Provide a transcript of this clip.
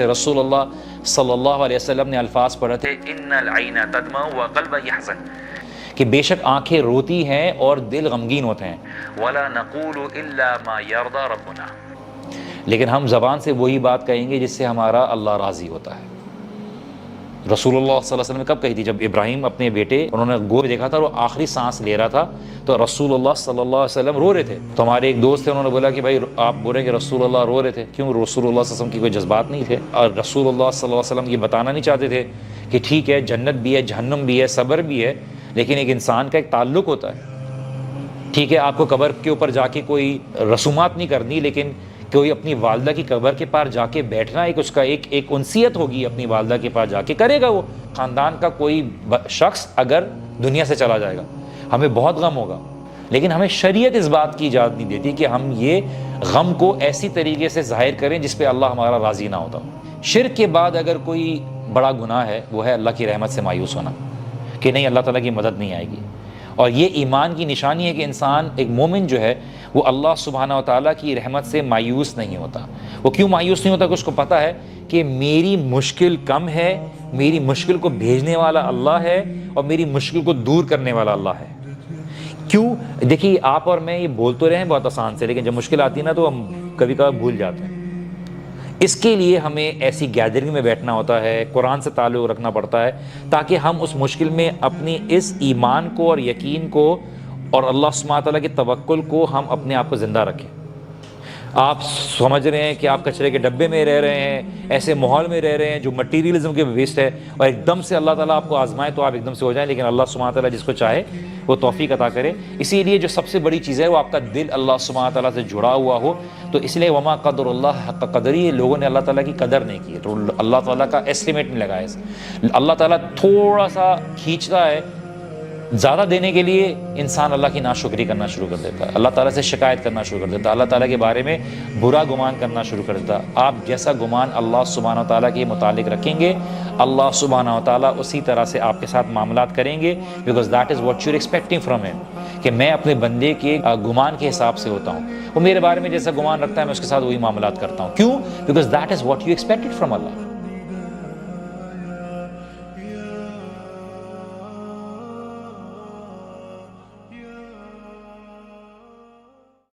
رسول اللہ صلی اللہ علیہ وسلم نے الفاظ پڑھے تھے ان العین تدمع والقلب یحزن، کہ بے شک آنکھیں روتی ہیں اور دل غمگین ہوتے ہیں، ولا نقول الا ما يرضى ربنا، لیکن ہم زبان سے وہی بات کہیں گے جس سے ہمارا اللہ راضی ہوتا ہے۔ رسول اللہ صلی اللہ علیہ وسلم نے کب کہی تھی؟ جب ابراہیم اپنے بیٹے انہوں نے گود دیکھا تھا اور وہ آخری سانس لے رہا تھا تو رسول اللہ صلی اللہ علیہ وسلم رو رہے تھے۔ تو ہمارے ایک دوست تھے، انہوں نے بولا کہ بھائی آپ بول رہے ہیں کہ رسول اللہ رو رہے تھے، کیوں؟ رسول اللہ صلی اللہ علیہ وسلم کی کوئی جذبات نہیں تھے، اور رسول اللہ صلی اللہ علیہ وسلم یہ بتانا نہیں چاہتے تھے کہ ٹھیک ہے جنت بھی ہے، جہنم بھی ہے، صبر بھی ہے، لیکن ایک انسان کا ایک تعلق ہوتا ہے۔ ٹھیک ہے آپ کو قبر کے اوپر جا کے کوئی رسومات نہیں کرنی، لیکن کوئی اپنی والدہ کی قبر کے پاس جا کے بیٹھنا ایک اس کا ایک انسیت ہوگی، اپنی والدہ کے پاس جا کے کرے گا۔ وہ خاندان کا کوئی شخص اگر دنیا سے چلا جائے گا ہمیں بہت غم ہوگا، لیکن ہمیں شریعت اس بات کی اجازت نہیں دیتی کہ ہم یہ غم کو ایسی طریقے سے ظاہر کریں جس پہ اللہ ہمارا راضی نہ ہوتا۔ شرک کے بعد اگر کوئی بڑا گناہ ہے وہ ہے اللہ کی رحمت سے مایوس ہونا، کہ نہیں اللہ تعالیٰ کی مدد نہیں آئے گی، اور یہ ایمان کی نشانی ہے کہ انسان ایک مومن جو ہے وہ اللہ سبحانہ و تعالیٰ کی رحمت سے مایوس نہیں ہوتا۔ وہ کیوں مایوس نہیں ہوتا؟ کہ اس کو پتہ ہے کہ میری مشکل کم ہے، میری مشکل کو بھیجنے والا اللہ ہے اور میری مشکل کو دور کرنے والا اللہ ہے۔ کیوں؟ دیکھیے آپ اور میں یہ بول تو رہے ہیں بہت آسان سے، لیکن جب مشکل آتی ہے نا تو ہم کبھی کبھار بھول جاتے ہیں۔ اس کے لیے ہمیں ایسی گیدرنگ میں بیٹھنا ہوتا ہے، قرآن سے تعلق رکھنا پڑتا ہے، تاکہ ہم اس مشکل میں اپنی اس ایمان کو اور یقین کو اور اللہ سبحانہ تعالیٰ کے توکل کو ہم اپنے آپ کو زندہ رکھیں۔ آپ سمجھ رہے ہیں کہ آپ کچرے کے ڈبے میں رہ رہے ہیں، ایسے ماحول میں رہ رہے ہیں جو مٹیریلزم کے بیسڈ ہے، اور ایک دم سے اللہ تعالیٰ آپ کو آزمائے تو آپ ایک دم سے ہو جائیں، لیکن اللہ سبحانہ تعالیٰ جس کو چاہے وہ توفیق عطا کرے۔ اسی لیے جو سب سے بڑی چیز ہے وہ آپ کا دل اللہ سبحانہ تعالیٰ سے جڑا ہوا ہو، تو اس لیے وما قدر اللہ حق قدری، لوگوں نے اللہ تعالیٰ کی قدر نہیں کی، تو اللہ تعالیٰ کا ایسٹیمیٹ نہیں لگایا۔ اللہ تعالیٰ تھوڑا سا کھینچتا ہے، زیادہ دینے کے لیے انسان اللہ کی ناشکری کرنا شروع کر دیتا ہے، اللہ تعالیٰ سے شکایت کرنا شروع کر دیتا ہے، اللہ تعالیٰ کے بارے میں برا گمان کرنا شروع کر دیتا ہے۔ آپ جیسا گمان اللہ سبحانہ و تعالیٰ کے متعلق رکھیں گے، اللہ سبحانہ و تعالیٰ اسی طرح سے آپ کے ساتھ معاملات کریں گے، because that is what you are expecting from ہم، کہ میں اپنے بندے کے گمان کے حساب سے ہوتا ہوں، وہ میرے بارے میں جیسا گمان رکھتا ہے میں اس کے ساتھ وہی معاملات کرتا ہوں۔ کیوں؟ Because that is what you expected from Allah.